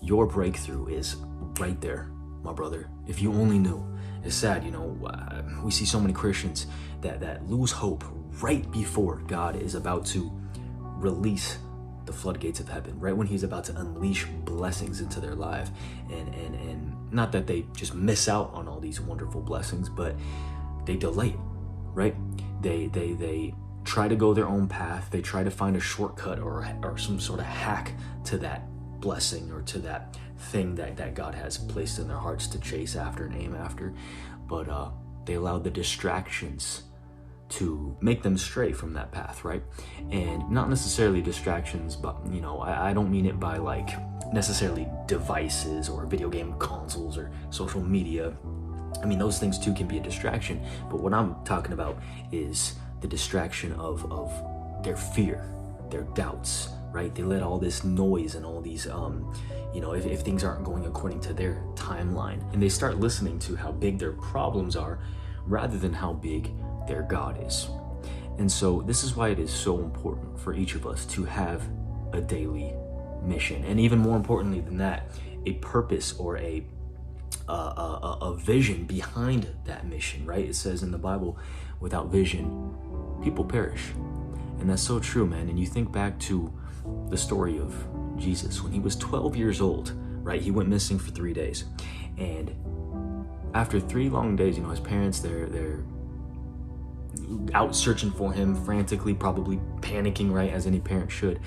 Your breakthrough is right there, my brother. If you only knew. It's sad, we see so many Christians that lose hope right before God is about to release the floodgates of heaven, right when he's about to unleash blessings into their life. And not that they just miss out on all these wonderful blessings, but they delay it, right? They try to go their own path. They try to find a shortcut or some sort of hack to that blessing or to that thing that God has placed in their hearts to chase after and aim after. But they allow the distractions to make them stray from that path, right? And not necessarily distractions, but I don't mean it by like necessarily devices or video game consoles or social media. I mean, those things too can be a distraction, but what I'm talking about is the distraction of their fear, their doubts, right? They let all this noise and all these if things aren't going according to their timeline, and they start listening to how big their problems are rather than how big their God is. And so this is why it is so important for each of us to have a daily mission, and even more importantly than that, a purpose or a vision behind that mission, right? It says in the Bible, without vision, people perish. And that's so true, man. And you think back to the story of Jesus when he was 12 years old, right? He went missing for 3 days. And after 3 long days, his parents, they're out searching for him frantically, probably panicking, right, as any parent should.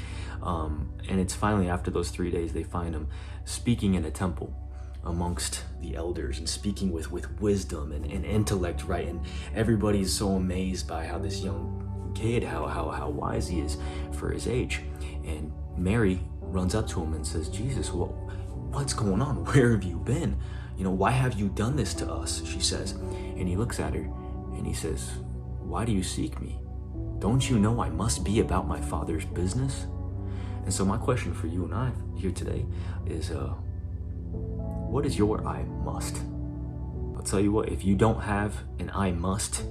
And it's finally after those 3 days, they find him speaking in a temple amongst the elders and speaking with wisdom and intellect, right? And everybody's so amazed by how this young kid, how wise he is for his age. And Mary runs up to him and says, Jesus, what's going on? Where have you been? Why have you done this to us? She says. And he looks at her and he says, why do you seek me? Don't you know I must be about my Father's business? And so my question for you and I here today is, what is your I must? I'll tell you what, if you don't have an I must,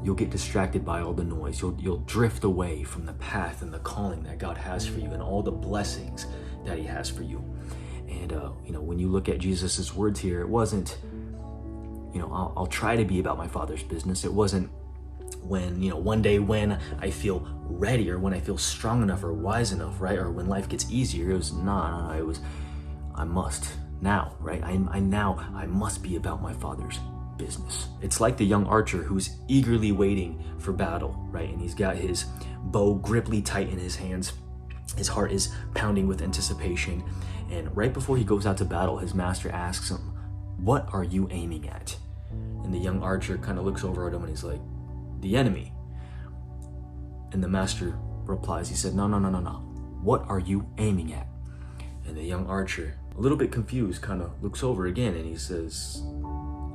you'll get distracted by all the noise. You'll drift away from the path and the calling that God has for you and all the blessings that he has for you. And, when you look at Jesus's words here, it wasn't, I'll try to be about my Father's business. It wasn't when, one day when I feel ready or when I feel strong enough or wise enough, right? Or when life gets easier. It was no, it was, I must now, right? I must be about my Father's business. It's like the young archer who's eagerly waiting for battle, right? And he's got his bow griply tight in his hands. His heart is pounding with anticipation. And right before he goes out to battle, his master asks him, what are you aiming at? And the young archer kind of looks over at him and he's like, the enemy. And the master replies, he said, no. What are you aiming at? And the young archer, a little bit confused, kind of looks over again and he says,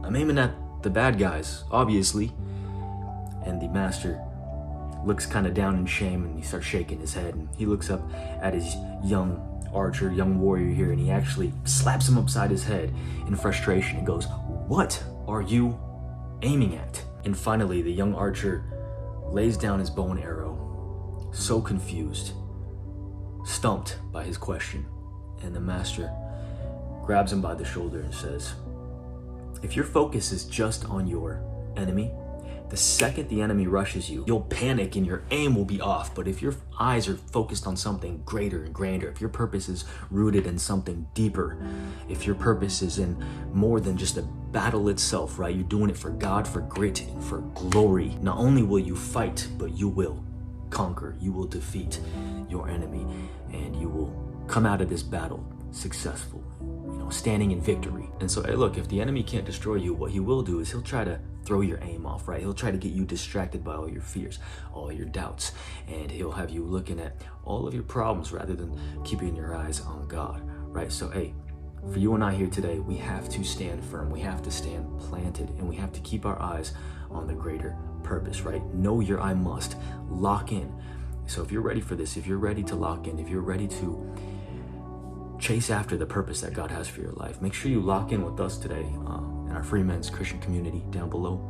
I'm aiming at the bad guys, obviously. And the master looks kind of down in shame and he starts shaking his head, and he looks up at his young archer, young warrior here, and he actually slaps him upside his head in frustration and goes, what are you aiming at? And finally, the young archer lays down his bow and arrow, so confused, stumped by his question. And the master grabs him by the shoulder and says, if your focus is just on your enemy, the second the enemy rushes you, you'll panic and your aim will be off. But if your eyes are focused on something greater and grander, if your purpose is rooted in something deeper, if your purpose is in more than just a battle itself, right? You're doing it for God, for grit, and for glory. Not only will you fight, but you will conquer. You will defeat your enemy, and you will come out of this battle successful, standing in victory. And so, hey, look, if the enemy can't destroy you, what he will do is he'll try to throw your aim off, right? He'll try to get you distracted by all your fears, all your doubts, and he'll have you looking at all of your problems rather than keeping your eyes on God, right? So, hey, for you and I here today, we have to stand firm. We have to stand planted, and we have to keep our eyes on the greater purpose, right? Know your I must. Lock in. So if you're ready for this, if you're ready to lock in, if you're ready to chase after the purpose that God has for your life, make sure you lock in with us today in our Free Men's Christian community down below.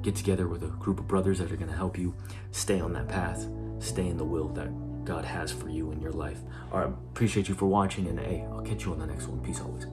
Get together with a group of brothers that are going to help you stay on that path, stay in the will that God has for you in your life. All right, appreciate you for watching, and hey, I'll catch you on the next one. Peace always.